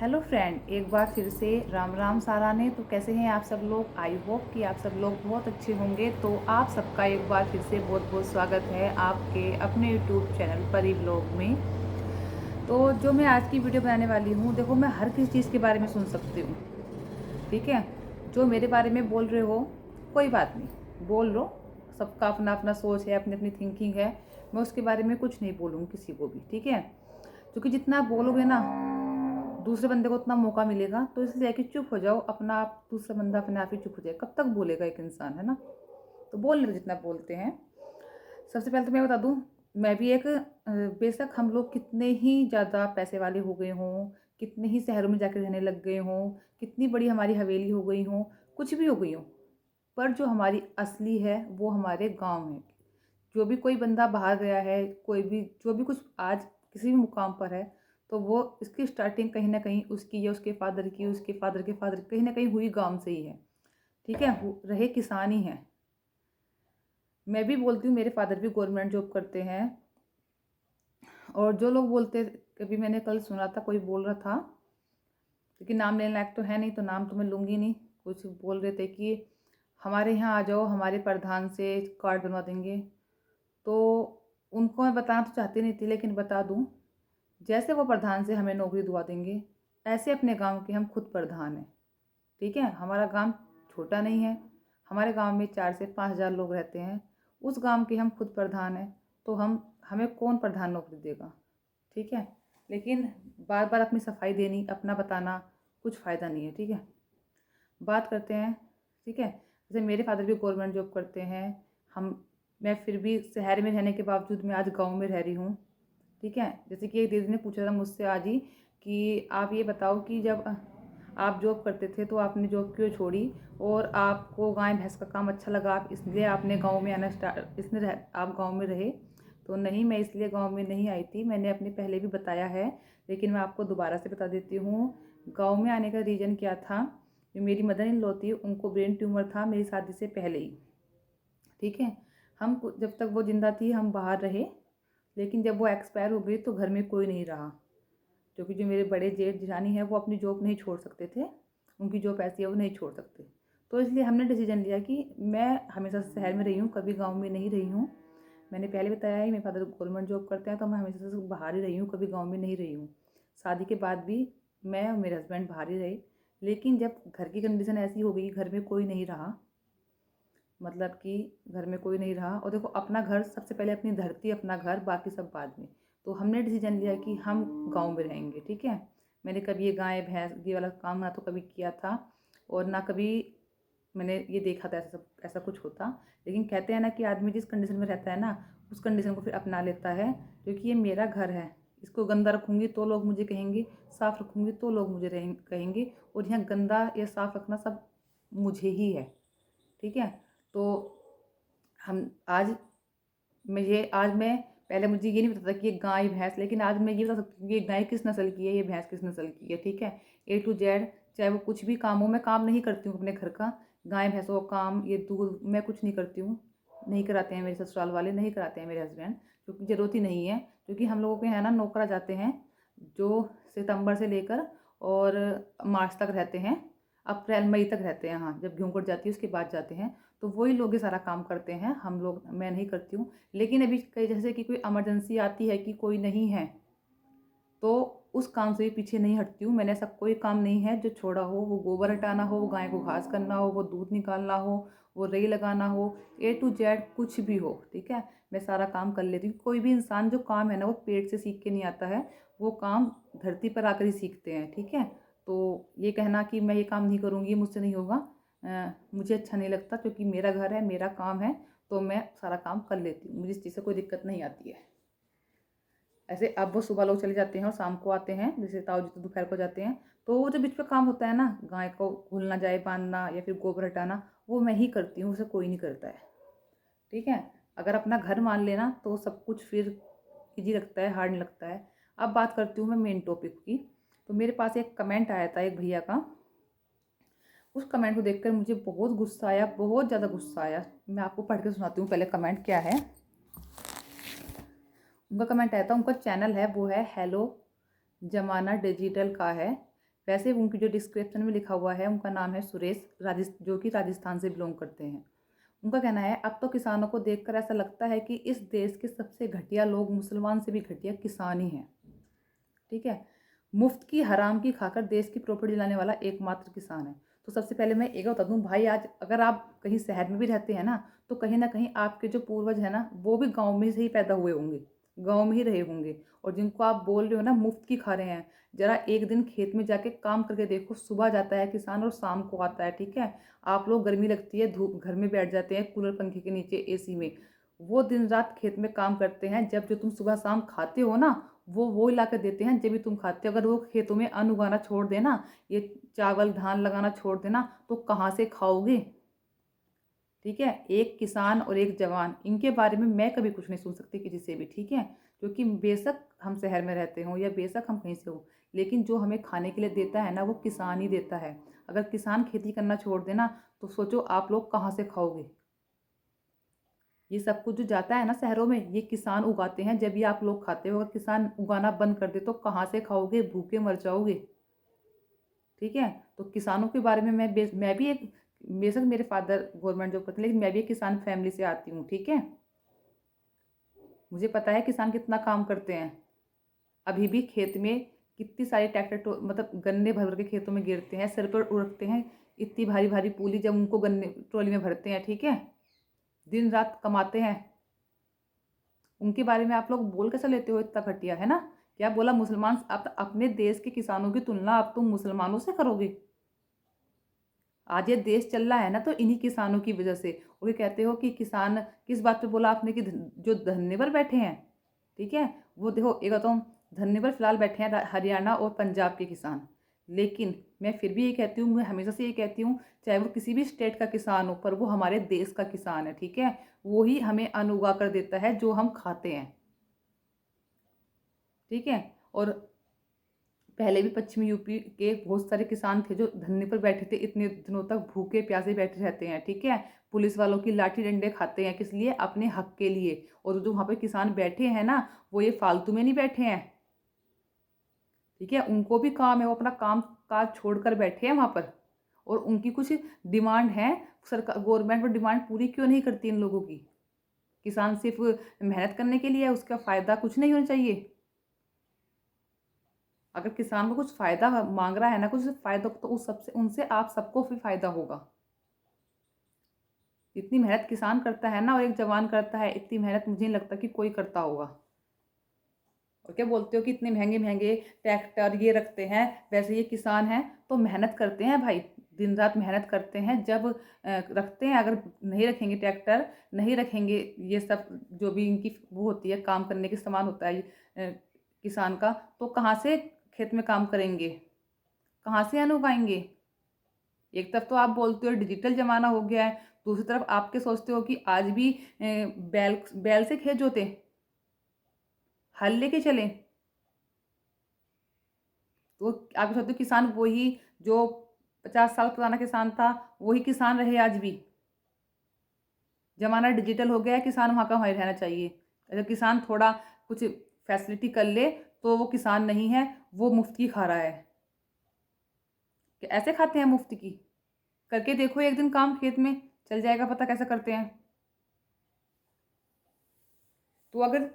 Hello friend, एक बार फिर से राम राम साराने। तो कैसे हैं आप सब लोग? आई होप कि आप सब लोग बहुत अच्छे होंगे। तो आप सबका एक बार फिर से बहुत बहुत स्वागत है आपके अपने यूट्यूब चैनल परी ब्लॉग में। तो जो मैं आज की वीडियो बनाने वाली हूँ, देखो मैं हर किसी चीज़ के बारे में सुन सकती हूँ, ठीक है। जो मेरे बारे में बोल रहे हो कोई बात नहीं, बोल लो। सबका अपना अपना सोच है, अपनी अपनी थिंकिंग है। मैं उसके बारे में कुछ नहीं बोलूँगी किसी को भी, ठीक है। क्योंकि जितना आप बोलोगे ना दूसरे बंदे को उतना मौका मिलेगा। तो इसलिए कि चुप हो जाओ, अपना आप, दूसरा बंदा अपने आप ही चुप हो जाए। कब तक बोलेगा एक इंसान, है ना। तो बोल ले जितना बोलते हैं। सबसे पहले तो मैं बता दूं, मैं भी एक बेशक हम लोग कितने ही ज़्यादा पैसे वाले हो गए हों, कितने ही शहरों में जाकर रहने लग गए हों, कितनी बड़ी हमारी हवेली हो गई हो, कुछ भी हो गई हो, पर जो हमारी असली है वो हमारे गांव है। जो भी कोई बंदा बाहर गया है, कोई भी जो भी कुछ आज किसी भी मुकाम पर है, तो वो इसकी स्टार्टिंग कहीं ना कहीं उसकी या उसके फादर की, उसके फादर के फादर कहीं ना कहीं हुई गांव से ही है, ठीक है। रहे किसान ही हैं। मैं भी बोलती हूँ, मेरे फादर भी गवर्नमेंट जॉब करते हैं। और जो लोग बोलते, कभी मैंने कल सुना था कोई बोल रहा था, क्योंकि नाम लेने लायक तो है नहीं तो नाम तो मैं लूँगी नहीं। कुछ बोल रहे थे कि हमारे यहाँ आ जाओ, हमारे प्रधान से कार्ड बनवा देंगे। तो उनको मैं बताना तो चाहती नहीं थी, लेकिन बता दूँ, जैसे वो प्रधान से हमें नौकरी दिलवा देंगे, ऐसे अपने गांव के हम खुद प्रधान हैं, ठीक है। हमारा गांव छोटा नहीं है, हमारे गांव में 4 से 5 हज़ार लोग रहते हैं। उस गांव के हम खुद प्रधान हैं। तो हमें कौन प्रधान नौकरी देगा, ठीक है। लेकिन बार बार अपनी सफाई देनी, अपना बताना कुछ फ़ायदा नहीं है, ठीक है। बात करते हैं, ठीक है। जैसे मेरे फादर भी गवर्नमेंट जॉब करते हैं। हम मैं फिर भी शहर में रहने के बावजूद मैं आज गांव में रह रही हूँ, ठीक है। जैसे कि एक दीदी ने पूछा था मुझसे आज ही कि आप ये बताओ कि जब आप जॉब करते थे तो आपने जॉब क्यों छोड़ी, और आपको गाय भैंस का काम अच्छा लगा, आप इसलिए आपने गांव में आना स्टार्ट, आप गांव में रहे। तो नहीं, मैं इसलिए गांव में नहीं आई थी, मैंने अपने पहले भी बताया है, लेकिन मैं आपको दोबारा से बता देती हूँ। गाँव में आने का रीज़न क्या था, जो मेरी मदर इन लॉ थी उनको ब्रेन ट्यूमर था मेरी शादी से पहले ही, ठीक है। जब तक वो जिंदा थी हम बाहर रहे, लेकिन जब वो एक्सपायर हो गई तो घर में कोई नहीं रहा। क्योंकि जो मेरे बड़े जेठ जिठानी है वो अपनी जॉब नहीं छोड़ सकते थे, उनकी जॉब ऐसी है वो नहीं छोड़ सकते। तो इसलिए हमने डिसीजन लिया कि मैं हमेशा शहर में रही हूँ, कभी गांव में नहीं रही हूँ। मैंने पहले बताया ही, मेरे फादर गवर्नमेंट जॉब करते हैं, तो मैं हमेशा से बाहर ही रही हूँ, कभी गाँव में नहीं रही हूँ। शादी के बाद भी मैं और मेरे हस्बैंड बाहर ही रहे। लेकिन जब घर की कंडीशन ऐसी हो गई, घर में कोई नहीं रहा, मतलब कि घर में कोई नहीं रहा। और देखो, अपना घर सबसे पहले, अपनी धरती, अपना घर, बाकी सब बाद में। तो हमने डिसीजन लिया कि हम गांव में रहेंगे, ठीक है। मैंने कभी ये गाय भैंस ये वाला काम ना तो कभी किया था, और ना कभी मैंने ये देखा था ऐसा कुछ होता। लेकिन कहते हैं ना कि आदमी जिस कंडीशन में रहता है ना, उस कंडीशन को फिर अपना लेता है। क्योंकि ये मेरा घर है, इसको गंदा रखूँगी तो लोग मुझे कहेंगे, साफ़ रखूँगी तो लोग मुझे कहेंगे। और यहाँ गंदा या साफ़ रखना सब मुझे ही है, ठीक है। तो हम आज मैं पहले मुझे ये नहीं पता था कि ये गाय भैंस, लेकिन आज मैं ये बता सकती हूँ कि ये गाय किस नस्ल की है, ये भैंस किस नस्ल की है, ठीक है। A to Z, चाहे वो कुछ भी काम हो, मैं काम नहीं करती हूँ अपने घर का। गाय भैंसों का काम, ये दूध, मैं कुछ नहीं करती हूँ। नहीं कराते हैं मेरे ससुराल वाले, नहीं कराते हैं मेरे हस्बैंड, क्योंकि ज़रूरत ही नहीं है। क्योंकि हम लोगों के यहाँ ना नौकरा जाते हैं, जो सितंबर से लेकर और मार्च तक रहते हैं, अप्रैल मई तक रहते हैं। हाँ, जब गेहूँ कट जाती है उसके बाद जाते हैं। तो वही लोग ये सारा काम करते हैं, हम लोग, मैं नहीं करती हूँ। लेकिन अभी कई, जैसे कि कोई इमरजेंसी आती है कि कोई नहीं है, तो उस काम से भी पीछे नहीं हटती हूँ। मैंने ऐसा कोई काम नहीं है जो छोड़ा हो, वो गोबर हटाना हो, वो गाय को घास करना हो, वो दूध निकालना हो, वो रई लगाना हो, A to Z कुछ भी हो, ठीक है। मैं सारा काम कर लेती हूँ। कोई भी इंसान जो काम है ना, वो पेट से सीख के नहीं आता है, वो काम धरती पर आकर ही सीखते हैं, ठीक है। तो ये कहना कि मैं ये काम नहीं करूँगी, मुझसे नहीं होगा, मुझे अच्छा नहीं लगता। क्योंकि मेरा घर है, मेरा काम है, तो मैं सारा काम कर लेती हूँ, मुझे इस चीज़ से कोई दिक्कत नहीं आती है। ऐसे अब वो सुबह लोग चले जाते हैं और शाम को आते हैं, जैसे ताऊ जी तो दोपहर को जाते हैं। तो वो जो बीच में काम होता है ना, गाय को घुलना जाए, बांधना या फिर गोबर हटाना, वो मैं ही करती हूँ, उसे कोई नहीं करता है, ठीक है। अगर अपना घर मान लेना तो सब कुछ फिर ईजी लगता है, हार्ड नहीं लगता है। अब बात करती हूँ मैं मेन टॉपिक की। तो मेरे पास एक कमेंट आया था एक भैया का। उस कमेंट को देखकर मुझे बहुत गुस्सा आया, बहुत ज़्यादा गुस्सा आया। मैं आपको पढ़ के सुनाती हूँ पहले कमेंट क्या है। उनका कमेंट आया था, उनका चैनल है वो है हेलो जमाना डिजिटल का है। वैसे उनकी जो डिस्क्रिप्शन में लिखा हुआ है, उनका नाम है सुरेश, जो कि राजस्थान से बिलोंग करते हैं। उनका कहना है, अब तो किसानों को देखकर ऐसा लगता है कि इस देश के सबसे घटिया लोग मुसलमान से भी घटिया किसान ही हैं। ठीक है, मुफ्त की हराम की खाकर देश की प्रॉपर्टी लाने वाला एकमात्र किसान है। तो सबसे पहले मैं एक बता दूं भाई, आज अगर आप कहीं शहर में भी रहते हैं ना, तो कहीं ना कहीं आपके जो पूर्वज है ना, वो भी गांव में से ही पैदा हुए होंगे, गांव में ही रहे होंगे। और जिनको आप बोल रहे हो ना मुफ्त की खा रहे हैं, जरा एक दिन खेत में जाके काम करके देखो। सुबह जाता है किसान और शाम को आता है। ठीक है, आप लोग गर्मी लगती है, धूप, घर में बैठ जाते हैं कूलर पंखे के नीचे, एसी में। वो दिन रात खेत में काम करते हैं। जब जो तुम सुबह शाम खाते हो ना, वो ला कर देते हैं जब भी तुम खाते हो। अगर वो खेतों में अन्न उगाना छोड़ देना, ये चावल धान लगाना छोड़ देना, तो कहाँ से खाओगे। ठीक है, एक किसान और एक जवान, इनके बारे में मैं कभी कुछ नहीं सुन सकती किसी से भी। ठीक है, क्योंकि बेशक हम शहर में रहते हों या बेशक हम कहीं से हो, लेकिन जो हमें खाने के लिए देता है ना, वो किसान ही देता है। अगर किसान खेती करना छोड़ देना, तो सोचो आप लोग कहाँ से खाओगे। ये सब कुछ जो जाता है ना शहरों में, ये किसान उगाते हैं, जब भी आप लोग खाते हो। अगर किसान उगाना बंद कर दे तो कहाँ से खाओगे, भूखे मर जाओगे। ठीक है, तो किसानों के बारे में मैं भी एक, बेशक मेरे फादर गवर्नमेंट जॉब करते हैं, लेकिन मैं भी एक किसान फैमिली से आती हूँ। ठीक है, मुझे पता है किसान कितना काम करते हैं। अभी भी खेत में कितनी सारी ट्रैक्टर मतलब गन्ने भर भर के खेतों में गिरते हैं, सिर पर उड़ते हैं इतनी भारी भारी पूली, जब उनको गन्ने ट्रॉली में भरते हैं। ठीक है, दिन रात कमाते हैं। उनके बारे में आप लोग बोल कैसे लेते हो, इतना घटिया है ना। क्या बोला, मुसलमान, आप अपने देश के किसानों की तुलना अब तुम मुसलमानों से करोगे। आज ये देश चल रहा है ना, तो इन्हीं किसानों की वजह से। और ये कहते हो कि किसान, किस बात पे बोला आपने कि जो धरने पर बैठे हैं। ठीक है, वो देखो एक बताऊँ, धरने पर फिलहाल बैठे हैं हरियाणा और पंजाब के किसान। लेकिन मैं फिर भी ये कहती हूँ, मैं हमेशा से ये कहती हूँ, चाहे वो किसी भी स्टेट का किसान हो, पर वो हमारे देश का किसान है। ठीक है, वो ही हमें अन्न उगा कर देता है जो हम खाते हैं। ठीक है, और पहले भी पश्चिमी यूपी के बहुत सारे किसान थे जो धरने पर बैठे थे, इतने दिनों तक भूखे प्यासे बैठे रहते हैं। ठीक है, पुलिस वालों की लाठी डंडे खाते हैं, किस लिए, अपने हक के लिए। और जो वहाँ पे किसान बैठे हैं ना, वो ये फालतू में नहीं बैठे हैं। ठीक है, उनको भी काम है, वो अपना काम काज छोड़कर बैठे हैं वहाँ पर। और उनकी कुछ डिमांड है, सरकार गवर्नमेंट वो डिमांड पूरी क्यों नहीं करती इन लोगों की। किसान सिर्फ मेहनत करने के लिए है, उसका फ़ायदा कुछ नहीं होना चाहिए। अगर किसान को कुछ फ़ायदा मांग रहा है ना, कुछ फ़ायदा, तो उस सबसे उनसे आप सबको भी फ़ायदा होगा। इतनी मेहनत किसान करता है ना, और एक जवान करता है, इतनी मेहनत मुझे नहीं लगता कि कोई करता होगा। और क्या बोलते हो कि इतने महंगे महंगे ट्रैक्टर ये रखते हैं, वैसे ये किसान हैं तो मेहनत करते हैं भाई, दिन रात मेहनत करते हैं। जब रखते हैं, अगर नहीं रखेंगे ट्रैक्टर, नहीं रखेंगे ये सब जो भी इनकी वो होती है, काम करने के सामान होता है किसान का, तो कहाँ से खेत में काम करेंगे, कहाँ से अन्न उगाएंगे। एक तरफ तो आप बोलते हो डिजिटल जमाना हो गया है, दूसरी तरफ आपके सोचते हो कि आज भी बैल बैल से खेत जोते, हल लेके चलें। तो आप सोचते हो किसान वही जो 50 साल पुराना किसान था, वही किसान रहे आज भी। जमाना डिजिटल हो गया है, किसान वहाँ का वहीं रहना चाहिए। अगर किसान थोड़ा कुछ फैसिलिटी कर ले, तो वो किसान नहीं है, वो मुफ्त की खा रहा है। कि ऐसे खाते हैं मुफ्त की। करके देखो एक दिन काम खेत में, चल जाएगा पता कैसे करते हैं। तो अगर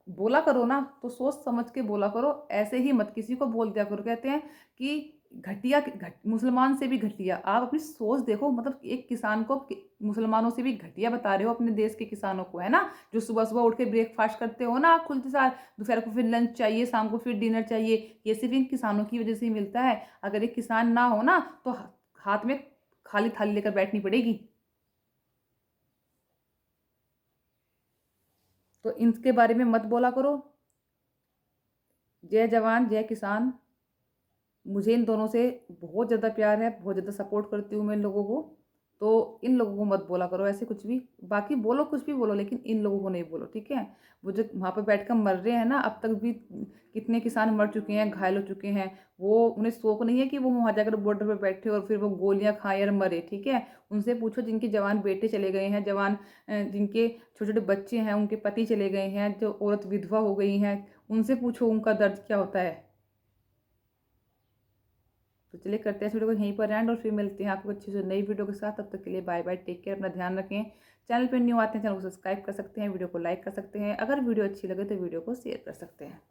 बोला करो ना, तो सोच समझ के बोला करो, ऐसे ही मत किसी को बोल दिया करो। कहते हैं कि मुसलमान से भी घटिया। आप अपनी सोच देखो, मतलब एक किसान को मुसलमानों से भी घटिया बता रहे हो अपने देश के किसानों को, है ना। जो सुबह सुबह उठ के ब्रेकफास्ट करते हो ना आप खुलते सार, दोपहर को फिर लंच चाहिए, शाम को फिर डिनर चाहिए, ये सिर्फ इन किसानों की वजह से ही मिलता है। अगर एक किसान ना हो ना, तो हाथ में खाली थाली लेकर बैठनी पड़ेगी। तो इनके बारे में मत बोला करो। जय जवान जय किसान। मुझे इन दोनों से बहुत ज़्यादा प्यार है, बहुत ज़्यादा सपोर्ट करती हूँ मैं इन लोगों को। तो इन लोगों को मत बोला करो ऐसे कुछ भी। बाकी बोलो कुछ भी बोलो, लेकिन इन लोगों को नहीं बोलो। ठीक है, वो जो वहाँ पर बैठ कर मर रहे हैं ना, अब तक भी कितने किसान मर चुके हैं, घायल हो चुके हैं। वो उन्हें शौक नहीं है कि वो वहाँ जाकर बॉर्डर पर बैठे और फिर वो गोलियाँ खाएं और मरे। ठीक है, उनसे पूछो जिनके जवान बेटे चले गए हैं, जिनके छोटे छोटे बच्चे हैं, उनके पति चले गए हैं, जो औरत विधवा हो गई हैं, उनसे पूछो उनका दर्द क्या होता है। तो चलिए करते हैं इस वीडियो को यहीं पर एंड और फिर मिलते हैं आपको अच्छी से नई वीडियो के साथ। तब तक के लिए बाय बाय, टेक केयर, अपना ध्यान रखें। चैनल पर न्यू आते हैं, चैनल को सब्सक्राइब कर सकते हैं, वीडियो को लाइक कर सकते हैं, अगर वीडियो अच्छी लगे तो वीडियो को शेयर कर सकते हैं।